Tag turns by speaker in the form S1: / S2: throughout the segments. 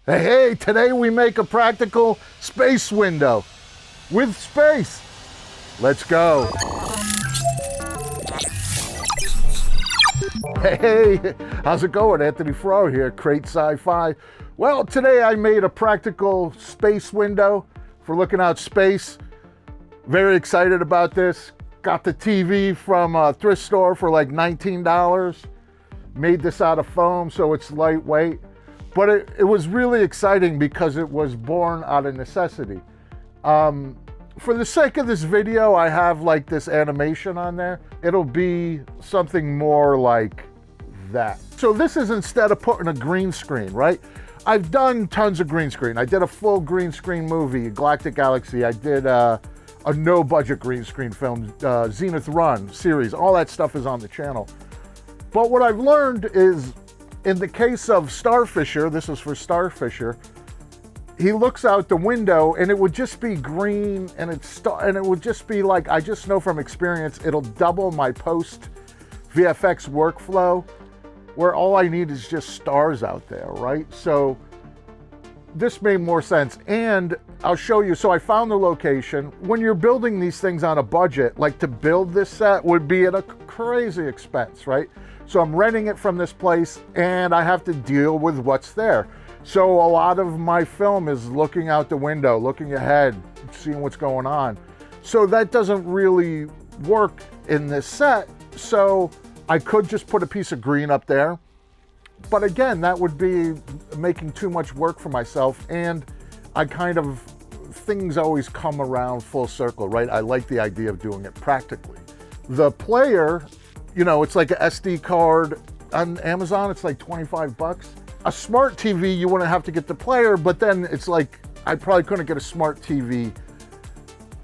S1: Hey, today we make a practical space window with space. Let's go. Hey, how's it going? Anthony Fro here, Crate Sci-Fi. Well, today I made a practical space window for looking out space. Very excited about this. Got the TV from a thrift store for like $19. Made this out of foam, so it's lightweight. But it was really exciting because it was born out of necessity. For the sake of this video, I have like this animation on there. It'll be something more like that. So this is instead of putting a green screen, right? I've done tons of green screen. I did a full green screen movie, Galactic Galaxy. I did a no-budget green screen film, Zenith Run series. All that stuff is on the channel. But what I've learned is, in the case of Starfisher, this is for Starfisher, he looks out the window and it would just be green and it would just be like, I just know from experience, it'll double my post VFX workflow where all I need is just stars out there, right? So this made more sense. And I'll show you, so I found the location. When you're building these things on a budget, like to build this set would be at a crazy expense, right? So I'm renting it from this place and I have to deal with what's there. So a lot of my film is looking out the window, looking ahead, seeing what's going on. So that doesn't really work in this set. So I could just put a piece of green up there. But again, that would be making too much work for myself. And things always come around full circle, right? I like the idea of doing it practically. The player, you know, it's like an SD card on Amazon. It's like 25 bucks. A smart TV, you wouldn't have to get the player, but then it's like, I probably couldn't get a smart TV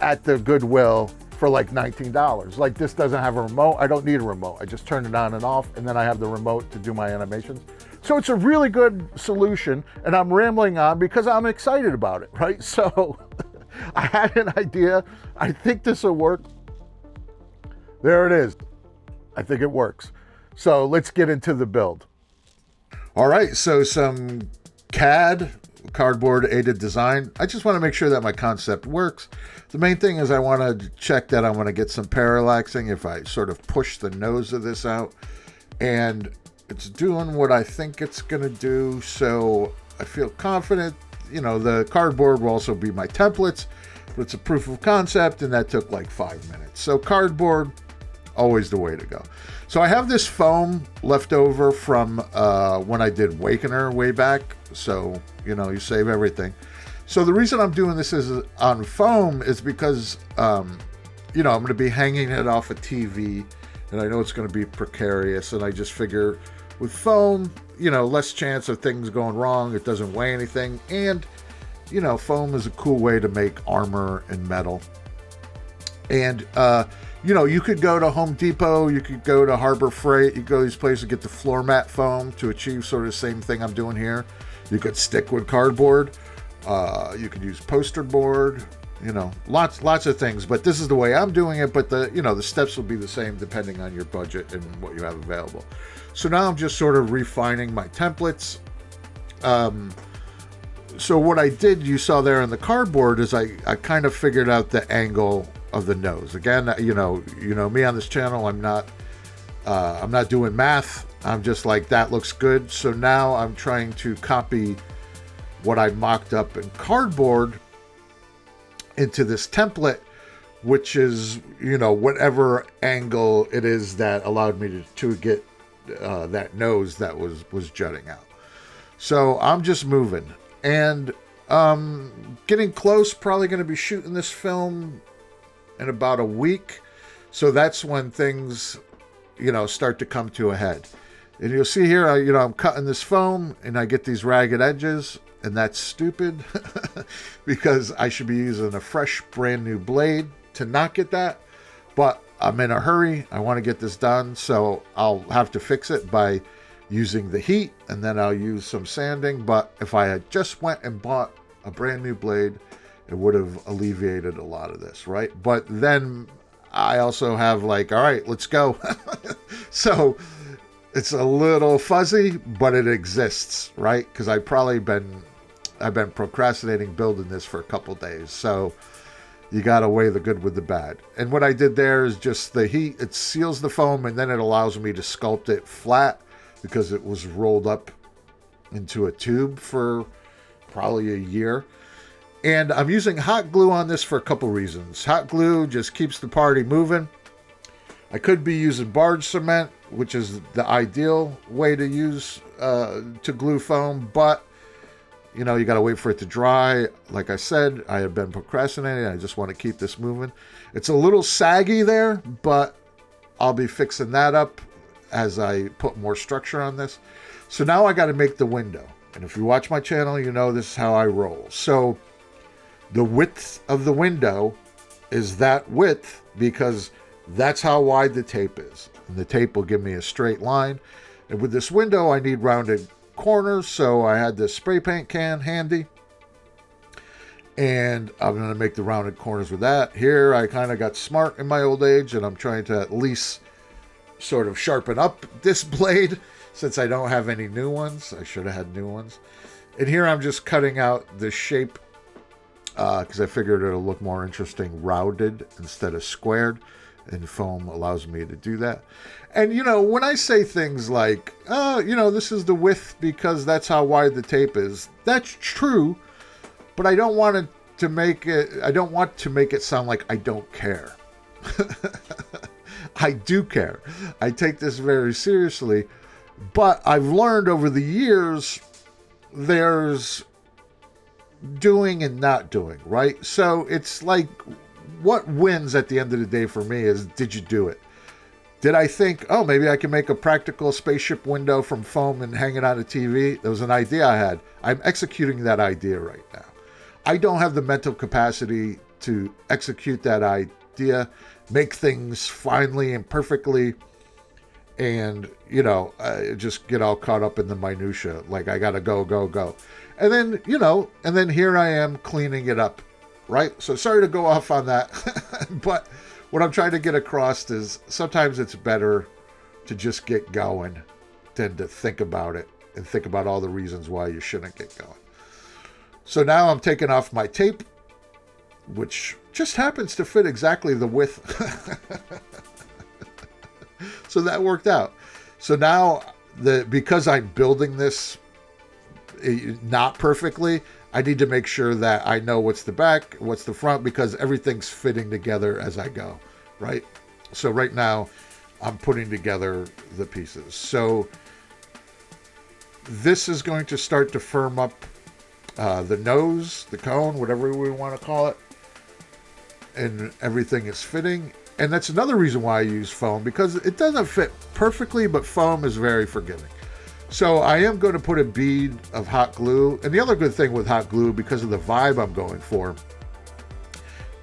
S1: at the Goodwill for like $19. Like this doesn't have a remote. I don't need a remote. I just turn it on and off and then I have the remote to do my animations. So it's a really good solution and I'm rambling on because I'm excited about it, right? So I had an idea. I think this will work. There it is. I think it works. So let's get into the build. All right, so some CAD, cardboard aided design. I just want to make sure that my concept works. The main thing is I want to check that I'm going to get some parallaxing if I sort of push the nose of this out. And it's doing what I think it's going to do, so I feel confident. You know, the cardboard will also be my templates, but it's a proof of concept, and that took like 5 minutes. So cardboard, always the way to go. So I have this foam left over from when I did Wakener way back. So, you know, you save everything. So the reason I'm doing this is on foam is because, you know, I'm going to be hanging it off a TV and I know it's going to be precarious. And I just figure with foam, you know, less chance of things going wrong. It doesn't weigh anything. And, you know, foam is a cool way to make armor and metal. And, you know, you could go to Home Depot, you could go to Harbor Freight, you go to these places to get the floor mat foam to achieve sort of the same thing I'm doing here. You could stick with cardboard, you could use poster board, you know, lots of things. But this is the way I'm doing it, but the steps will be the same depending on your budget and what you have available. So now I'm just sort of refining my templates. So what I did, you saw there in the cardboard, is I kind of figured out the angle of the nose. Again, you know me on this channel, I'm not doing math. I'm just like, that looks good. So now I'm trying to copy what I mocked up in cardboard into this template, which is, you know, whatever angle it is that allowed me to get that nose that was jutting out. So I'm just moving and getting close. Probably going to be shooting this film in about a week. So that's when things, you know, start to come to a head. And you'll see here, I'm cutting this foam and I get these ragged edges, and that's stupid because I should be using a fresh brand new blade to not get that. But I'm in a hurry. I want to get this done. So I'll have to fix it by using the heat, and then I'll use some sanding. But if I had just went and bought a brand new blade, it would have alleviated a lot of this, right? But then I also have like, all right, let's go. So it's a little fuzzy, but it exists, right? Because I've probably been I've been procrastinating building this for a couple days. So you got to weigh the good with the bad. And what I did there is just the heat. It seals the foam, and then it allows me to sculpt it flat because it was rolled up into a tube for probably a year. And I'm using hot glue on this for a couple reasons. Hot glue just keeps the party moving. I could be using barge cement, which is the ideal way to use to glue foam, but you know, you got to wait for it to dry. Like I said, I have been procrastinating. I just want to keep this moving. It's a little saggy there, but I'll be fixing that up as I put more structure on this. So now I got to make the window. And if you watch my channel, you know this is how I roll. So the width of the window is that width because that's how wide the tape is. And the tape will give me a straight line. And with this window, I need rounded corners, so I had this spray paint can handy. And I'm going to make the rounded corners with that. Here, I kind of got smart in my old age, and I'm trying to at least sort of sharpen up this blade since I don't have any new ones. I should have had new ones. And here I'm just cutting out the shape because I figured it'll look more interesting rounded instead of squared, and foam allows me to do that. And you know, when I say things like, oh, you know, this is the width because that's how wide the tape is, that's true, but I don't want to make it sound like I don't care. I do care. I take this very seriously, but I've learned over the years there's doing and not doing, right? So it's like, what wins at the end of the day for me is, did you do it? Did I think, oh, maybe I can make a practical spaceship window from foam and hang it on a TV? That was an idea I had. I'm executing that idea right now. I don't have the mental capacity to execute that idea, make things finely and perfectly, and, you know, just get all caught up in the minutia. Like, I got to go. And then, you know, and then here I am cleaning it up, right? So sorry to go off on that, but what I'm trying to get across is sometimes it's better to just get going than to think about it and think about all the reasons why you shouldn't get going. So now I'm taking off my tape, which just happens to fit exactly the width. So that worked out. So now, because I'm building this not perfectly, I need to make sure that I know what's the back, what's the front, because everything's fitting together as I go, right? So right now, I'm putting together the pieces. So this is going to start to firm up the nose, the cone, whatever we want to call it, and everything is fitting. And that's another reason why I use foam, because it doesn't fit perfectly, but foam is very forgiving. So I am going to put a bead of hot glue. And the other good thing with hot glue, because of the vibe I'm going for,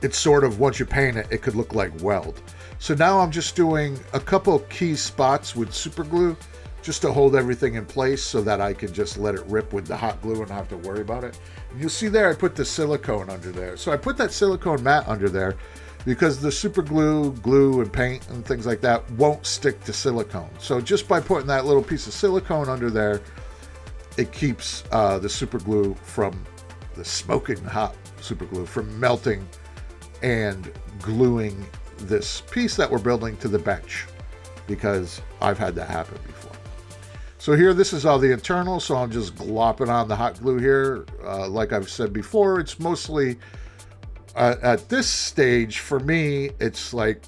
S1: it's sort of, once you paint it, it could look like weld. So now I'm just doing a couple key spots with super glue just to hold everything in place so that I can just let it rip with the hot glue and not have to worry about it. And you'll see there I put the silicone under there. So I put that silicone mat under there because the super glue, and paint and things like that won't stick to silicone. So just by putting that little piece of silicone under there, it keeps the super glue from, the smoking hot super glue, from melting and gluing this piece that we're building to the bench, because I've had that happen before. So here, this is all the internal, so I'm just glopping on the hot glue here. Like I've said before, it's mostly at this stage, for me, it's like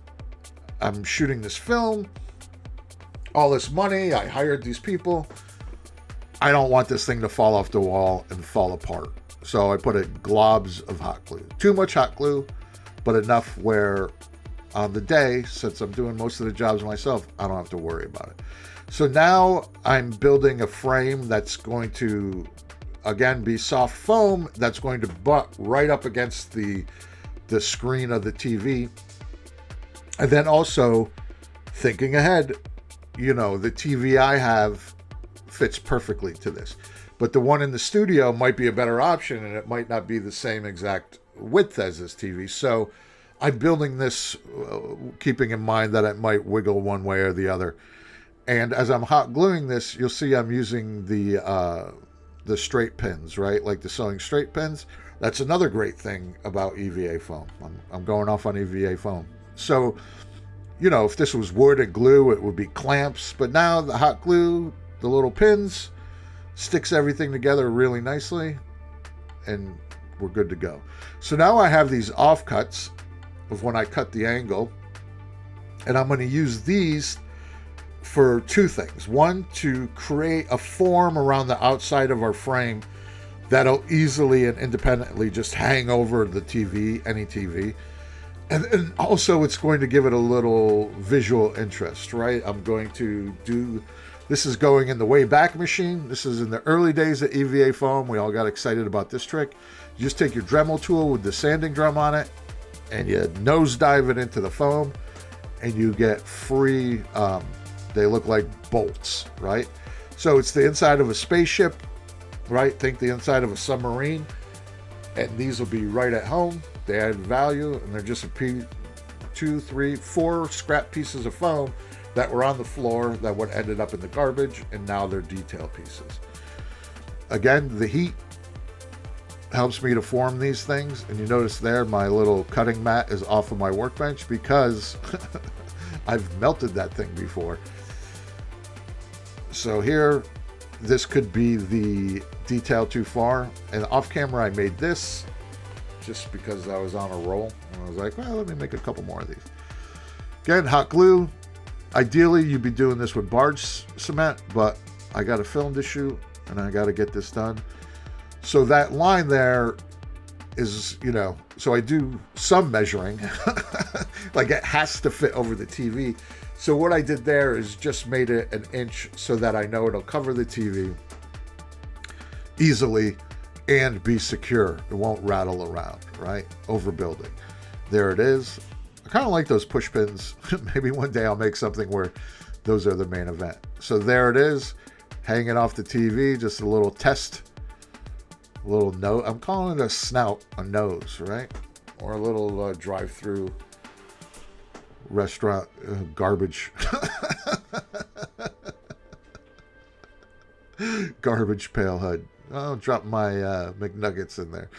S1: I'm shooting this film, all this money, I hired these people. I don't want this thing to fall off the wall and fall apart. So I put globs of hot glue. Too much hot glue, but enough where on the day, since I'm doing most of the jobs myself, I don't have to worry about it. So now I'm building a frame that's going to, again, be soft foam, that's going to butt right up against the screen of the TV. And then also, thinking ahead, you know, the TV I have fits perfectly to this. But the one in the studio might be a better option, and it might not be the same exact width as this TV. So I'm building this keeping in mind that it might wiggle one way or the other. And as I'm hot gluing this, you'll see I'm using the the straight pins, right? Like the sewing straight pins. That's another great thing about EVA foam. I'm going off on EVA foam. So, if this was wood and glue, it would be clamps. But now the hot glue, the little pins, sticks everything together really nicely, and we're good to go. So now I have these offcuts of when I cut the angle, and I'm going to use these for two things. One, to create a form around the outside of our frame that'll easily and independently just hang over the TV, any TV. And also it's going to give it a little visual interest, right? I'm going to do, this is going in the Wayback Machine. This is in the early days of EVA foam. We all got excited about this trick. You just take your Dremel tool with the sanding drum on it, and you nosedive it into the foam, and you get free, they look like bolts, right? So it's the inside of a spaceship, right? Think the inside of a submarine, and these will be right at home. They add value, and they're just two, three, four scrap pieces of foam that were on the floor that would ended up in the garbage, and now they're detail pieces. Again, the heat helps me to form these things, and you notice there my little cutting mat is off of my workbench because I've melted that thing before. So here, this could be the detail too far, and off camera I made this just because I was on a roll, and I was like, well, let me make a couple more of these. Again, hot glue. Ideally you'd be doing this with barge cement, but I got a film to shoot and I got to get this done. So that line there is, so I do some measuring like it has to fit over the TV. So what I did there is just made it an inch so that I know it'll cover the TV easily and be secure. It won't rattle around, right? Overbuilding. There it is. I kind of like those push pins. Maybe one day I'll make something where those are the main event. So there it is, hanging off the TV, just a little test, a little nose. I'm calling it a snout, a nose, right? Or a little drive-through restaurant garbage. Garbage pail HUD. I'll drop my McNuggets in there.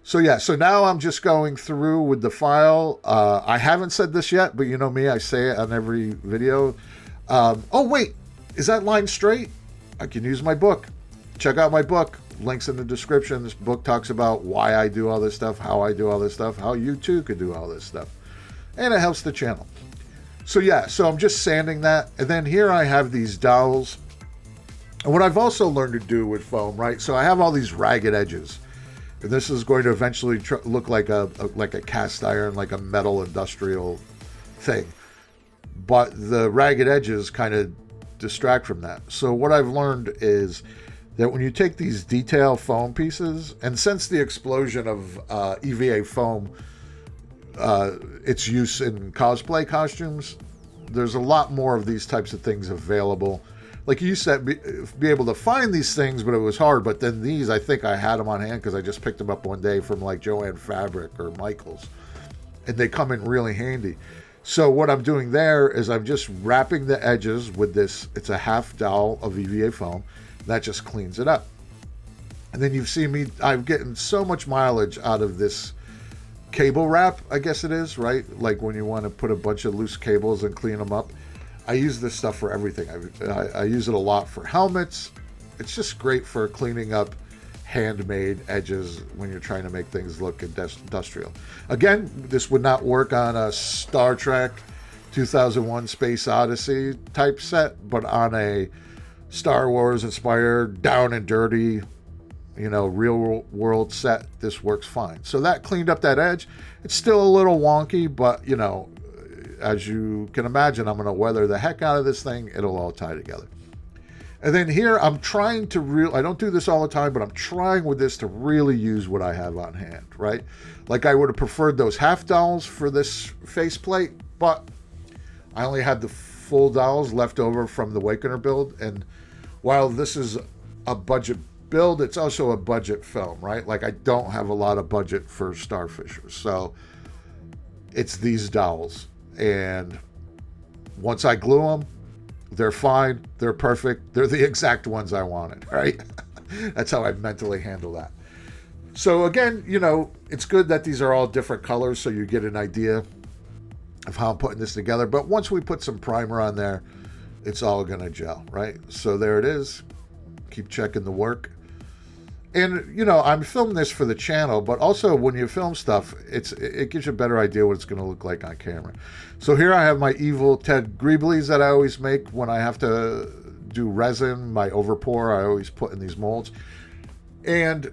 S1: So yeah, so now I'm just going through with the file. I haven't said this yet, but you know me, I say it on every video. Oh wait, is that line straight? I can use my book. Check out my book. Links in the description. This book talks about why I do all this stuff, how I do all this stuff, how you too could do all this stuff. And it helps the channel. So yeah, so I'm just sanding that. And then here I have these dowels. And what I've also learned to do with foam, right? So I have all these ragged edges. And this is going to eventually look like a cast iron, like a metal industrial thing. But the ragged edges kind of distract from that. So what I've learned is that when you take these detail foam pieces, and since the explosion of EVA foam, its use in cosplay costumes, there's a lot more of these types of things available. Like you said, be able to find these things, but it was hard. But then these, I think I had them on hand because I just picked them up one day from like Joann Fabric or Michaels. And they come in really handy. So what I'm doing there is I'm just wrapping the edges with this. It's a half dowel of EVA foam. That just cleans it up. And then you've seen me, I'm getting so much mileage out of this cable wrap, I guess it is, right? Like when you want to put a bunch of loose cables and clean them up. I use this stuff for everything. I use it a lot for helmets. It's just great for cleaning up handmade edges when you're trying to make things look industrial. Again, this would not work on a Star Trek 2001 Space Odyssey type set, but on a Star Wars inspired, down and dirty, real world set, this works fine. So that cleaned up that edge. It's still a little wonky, but as you can imagine, I'm going to weather the heck out of this thing. It'll all tie together. And then here, I'm trying to I don't do this all the time, but I'm trying with this to really use what I have on hand, right? Like I would have preferred those half dowels for this faceplate, but I only had the full dowels left over from the Wakener build. And while this is a budget build, it's also a budget film, right? Like I don't have a lot of budget for Starfishers. So it's these dowels. And once I glue them, they're fine. They're perfect. They're the exact ones I wanted, right? That's how I mentally handle that. So again, you know, it's good that these are all different colors so you get an idea of how I'm putting this together. But once we put some primer on there, it's all gonna gel, right? So there it is. Keep checking the work. And, you know, I'm filming this for the channel, but also when you film stuff, it gives you a better idea what it's going to look like on camera. So here I have my evil Ted Greeblies that I always make when I have to do resin, my overpour, I always put in these molds. And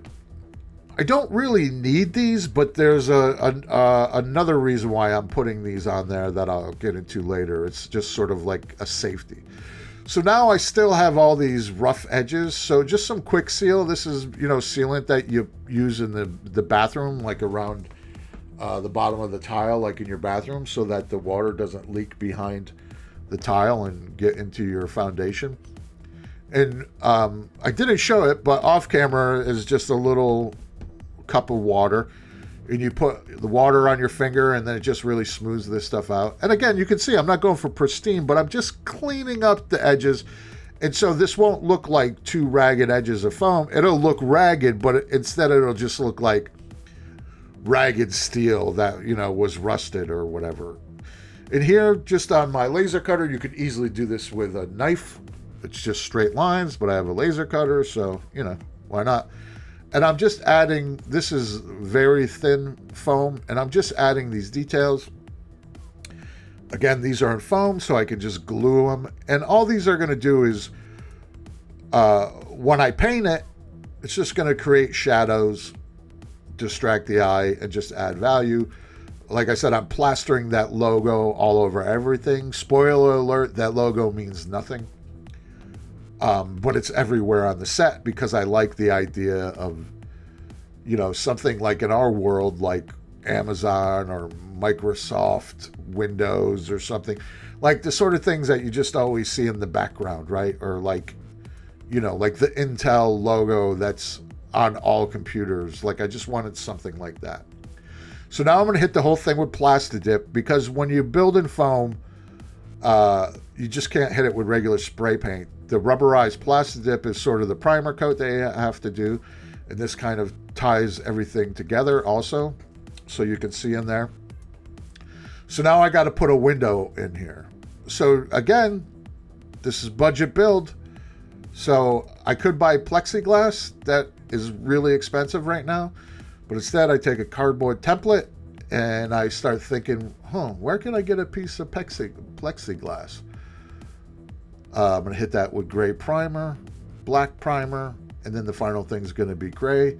S1: I don't really need these, but there's another reason why I'm putting these on there that I'll get into later. It's just sort of like a safety. So now I still have all these rough edges. So just some quick seal. This is, you know, sealant that you use in the bathroom, like around the bottom of the tile, like in your bathroom, so that the water doesn't leak behind the tile and get into your foundation. And I didn't show it, but off camera is just a little cup of water. And you put the water on your finger, and then it just really smooths this stuff out. And again, you can see I'm not going for pristine, but I'm just cleaning up the edges. And so this won't look like two ragged edges of foam. It'll look ragged, but instead it'll just look like ragged steel that, you know, was rusted or whatever. And here, just on my laser cutter, you could easily do this with a knife. It's just straight lines, but I have a laser cutter, so, you know, why not? And I'm just adding, this is very thin foam, and I'm just adding these details. Again, these are in foam, so I can just glue them. And all these are going to do is, when I paint it, it's just going to create shadows, distract the eye, and just add value. Like I said, I'm plastering that logo all over everything. Spoiler alert, that logo means nothing. But it's everywhere on the set because I like the idea of, you know, something like in our world, like Amazon or Microsoft Windows or something, like the sort of things that you just always see in the background, right? Or like, you know, like the Intel logo that's on all computers. Like I just wanted something like that. So now I'm going to hit the whole thing with Plastidip because when you build in foam, you just can't hit it with regular spray paint. The rubberized Plastidip is sort of the primer coat they have to do. And this kind of ties everything together also. So you can see in there. So now I got to put a window in here. So again, this is budget build. So I could buy plexiglass that is really expensive right now. But instead I take a cardboard template and I start thinking, where can I get a piece of plexiglass? I'm going to hit that with gray primer, black primer, and then the final thing is going to be gray.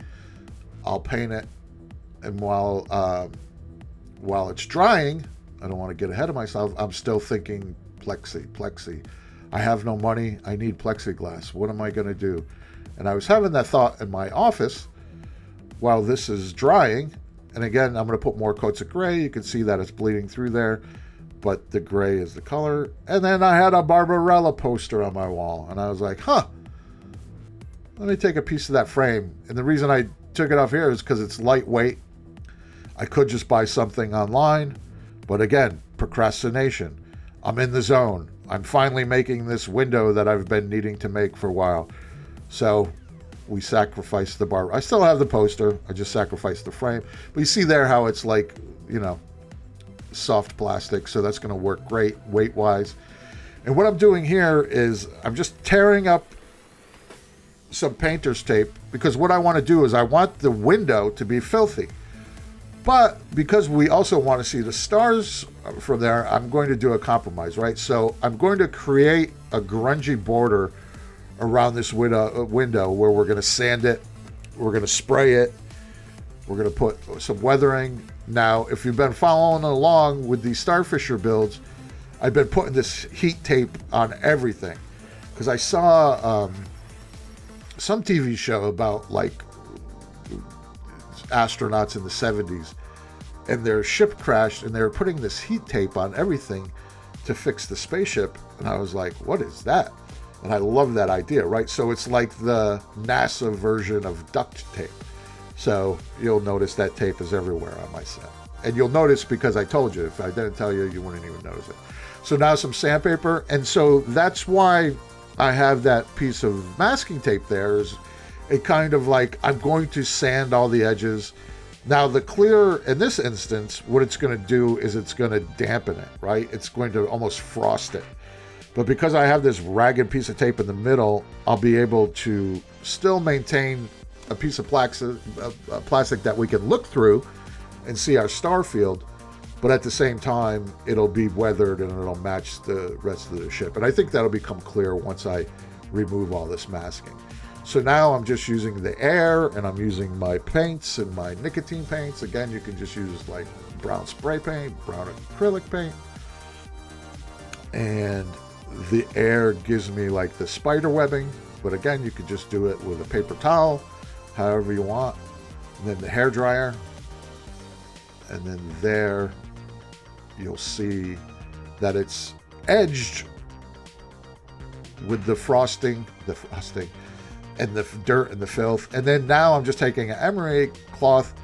S1: I'll paint it, and while it's drying, I don't want to get ahead of myself, I'm still thinking plexi. I have no money. I need plexiglass. What am I going to do? And I was having that thought in my office while this is drying. And again, I'm going to put more coats of gray. You can see that it's bleeding through there. But the gray is the color. And then I had a Barbarella poster on my wall. And I was like, let me take a piece of that frame. And the reason I took it off here is because it's lightweight. I could just buy something online. But again, procrastination. I'm in the zone. I'm finally making this window that I've been needing to make for a while. So we sacrificed the bar. I still have the poster. I just sacrificed the frame. But you see there how it's like, you know, soft plastic, so that's going to work great weight wise. And what I'm doing here is I'm just tearing up some painter's tape because what I want to do is I want the window to be filthy, but because we also want to see the stars from there, I'm going to do a compromise, right? So I'm going to create a grungy border around this window where we're going to sand it, we're going to spray it, we're going to put some weathering. Now, if you've been following along with these Starfisher builds, I've been putting this heat tape on everything because I saw some TV show about like astronauts in the 70s and their ship crashed and they were putting this heat tape on everything to fix the spaceship. And I was like, what is that? And I love that idea, right? So it's like the NASA version of duct tape. So you'll notice that tape is everywhere on my set. And you'll notice because I told you. If I didn't tell you, you wouldn't even notice it. So now some sandpaper. And so that's why I have that piece of masking tape there. it kind of like, I'm going to sand all the edges. Now the clear, in this instance, what it's going to do is it's going to dampen it, right? It's going to almost frost it. But because I have this ragged piece of tape in the middle, I'll be able to still maintain a piece of plastic that we can look through and see our star field. But at the same time, it'll be weathered and it'll match the rest of the ship. And I think that'll become clear once I remove all this masking. So now I'm just using the air, and I'm using my paints and my nicotine paints. Again, you can just use like brown spray paint, brown acrylic paint. And the air gives me like the spider webbing. But again, you could just do it with a paper towel, however you want. And then the hair dryer. And then there you'll see that it's edged with the frosting and the dirt and the filth. And then now I'm just taking an emery cloth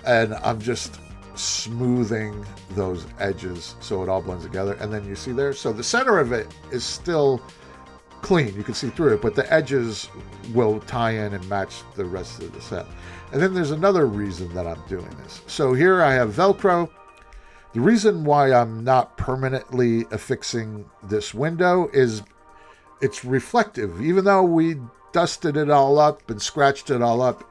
S1: and I'm just smoothing those edges so it all blends together. And then you see there, so the center of it is still clean, you can see through it, but the edges will tie in and match the rest of the set. And then there's another reason that I'm doing this. So here I have Velcro. The reason why I'm not permanently affixing this window is it's reflective. Even though we dusted it all up and scratched it all up,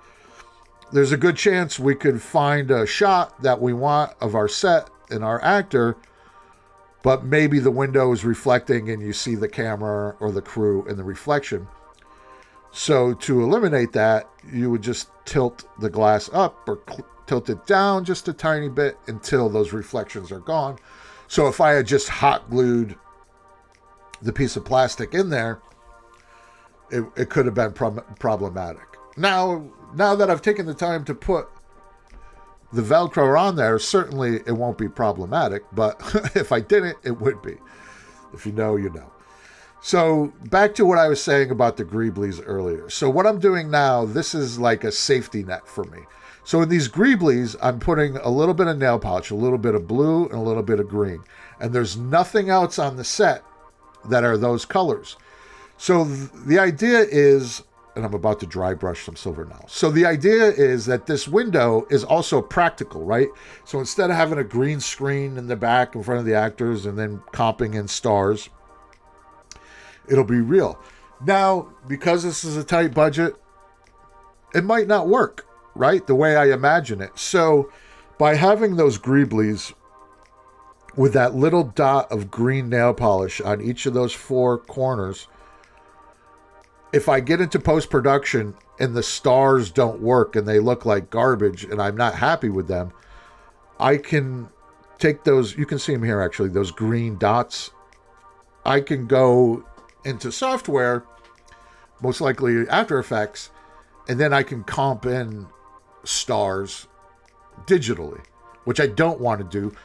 S1: there's a good chance we could find a shot that we want of our set and our actor, but maybe the window is reflecting and you see the camera or the crew in the reflection. So to eliminate that, you would just tilt the glass up or tilt it down just a tiny bit until those reflections are gone. So if I had just hot glued the piece of plastic in there, it could have been problematic. Now that I've taken the time to put the Velcro on there, certainly it won't be problematic, but if I didn't, it would be. If you know, you know. So back to what I was saying about the greeblies earlier. So what I'm doing now, this is like a safety net for me. So in these greeblies, I'm putting a little bit of nail polish, a little bit of blue, and a little bit of green. And there's nothing else on the set that are those colors. So the idea is, and I'm about to dry brush some silver now. So the idea is that this window is also practical, right? So instead of having a green screen in the back in front of the actors and then comping in stars, it'll be real. Now, because this is a tight budget, it might not work, right? The way I imagine it. So by having those greeblies with that little dot of green nail polish on each of those four corners, if I get into post-production and the stars don't work and they look like garbage and I'm not happy with them, I can take those, you can see them here actually, those green dots. I can go into software, most likely After Effects, and then I can comp in stars digitally, which I don't want to do,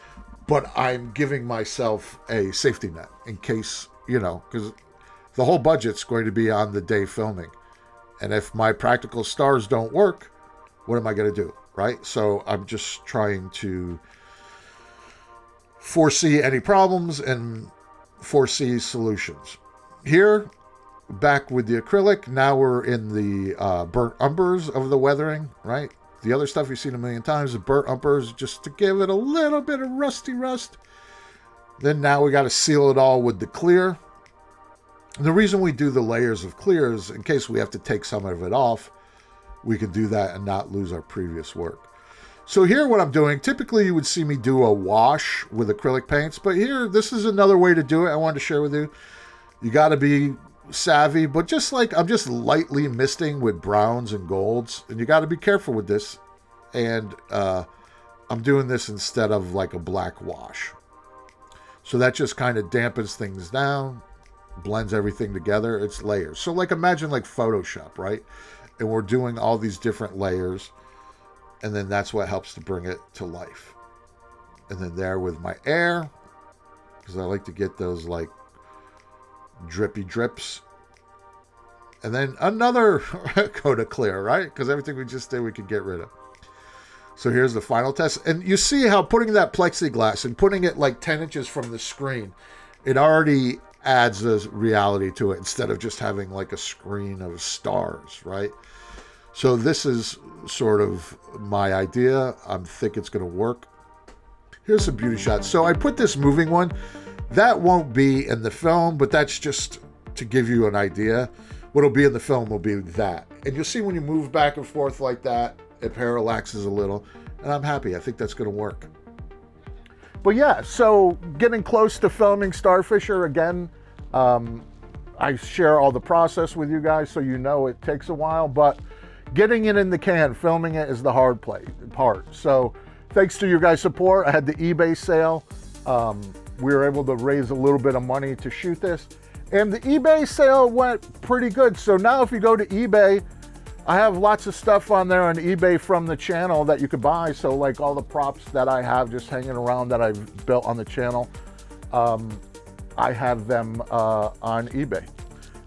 S1: but I'm giving myself a safety net in case, because the whole budget's going to be on the day filming. And if my practical stars don't work, what am I going to do, right? So I'm just trying to foresee any problems and foresee solutions. Here, back with the acrylic, now we're in the burnt umbers of the weathering, right? The other stuff you've seen a million times, the burnt umbers, just to give it a little bit of rusty rust. Then now we got to seal it all with the clear. The reason we do the layers of clear is in case we have to take some of it off, we can do that and not lose our previous work. So here what I'm doing, typically you would see me do a wash with acrylic paints, but here, this is another way to do it I wanted to share with you. You got to be savvy, but just like I'm just lightly misting with browns and golds, and you got to be careful with this. And I'm doing this instead of like a black wash. So that just kind of dampens things down, blends everything together. It's layers. So like imagine like Photoshop, right? And we're doing all these different layers, and then that's what helps to bring it to life. And then there with my air, because I like to get those like drippy drips. And then another coat of clear, right? Because everything we just did, we could get rid of. So here's the final test. And you see how putting that plexiglass and putting it like 10 inches from the screen, it already adds this reality to it instead of just having like a screen of stars, right? So this is sort of my idea. I think it's going to work. Here's some beauty shots. So I put this moving one. That won't be in the film, but that's just to give you an idea. What'll be in the film will be that. And you'll see when you move back and forth like that, it parallaxes a little. And I'm happy. I think that's going to work. But yeah, so getting close to filming Starfisher again. I share all the process with you guys, so you know it takes a while, but getting it in the can, filming it is the hard part. So thanks to your guys' support, I had the eBay sale. We were able to raise a little bit of money to shoot this, and the eBay sale went pretty good. So now if you go to eBay, I have lots of stuff on there on eBay from the channel that you could buy. So like all the props that I have just hanging around that I've built on the channel, I have them on eBay.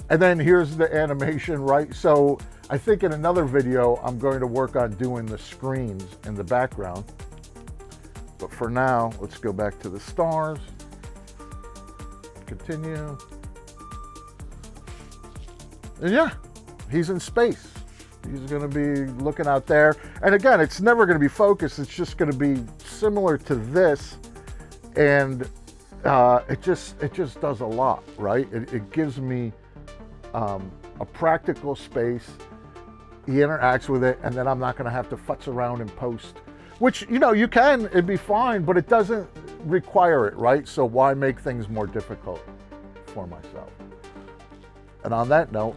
S1: And then here's the animation, right? So I think in another video, I'm going to work on doing the screens in the background. But for now, let's go back to the stars. Continue. And yeah, he's in space. He's going to be looking out there. And again, it's never going to be focused. It's just going to be similar to this. And it just does a lot, right? It gives me a practical space. He interacts with it, and then I'm not going to have to futz around and post, which, you know, you can, it'd be fine, but it doesn't require it, right? So why make things more difficult for myself? And on that note,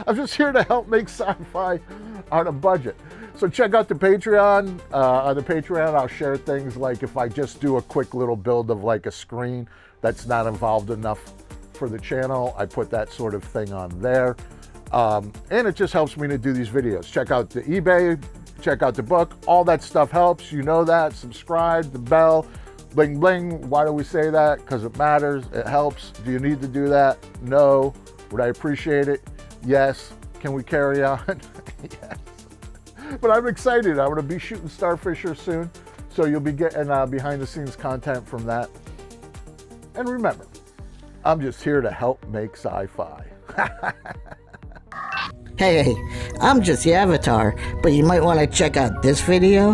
S1: I'm just here to help make sci-fi on a budget. So check out the Patreon. On the Patreon, I'll share things like if I just do a quick little build of like a screen that's not involved enough for the channel, I put that sort of thing on there. And it just helps me to do these videos. Check out the eBay, check out the book. All that stuff helps. You know that. Subscribe, the bell, bling bling. Why do we say that? Because it matters. It helps. Do you need to do that? No. Would I appreciate it? Yes. Can we carry on? Yes. But I'm excited. I'm going to be shooting Starfisher soon. So you'll be getting behind the scenes content from that. And remember, I'm just here to help make sci-fi.
S2: Hey, I'm just the avatar, but you might want to check out this video,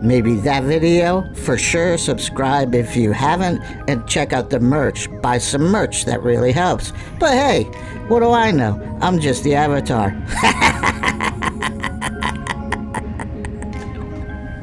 S2: maybe that video. For sure, subscribe if you haven't, and check out the merch. Buy some merch, that really helps. But hey, what do I know? I'm just the avatar.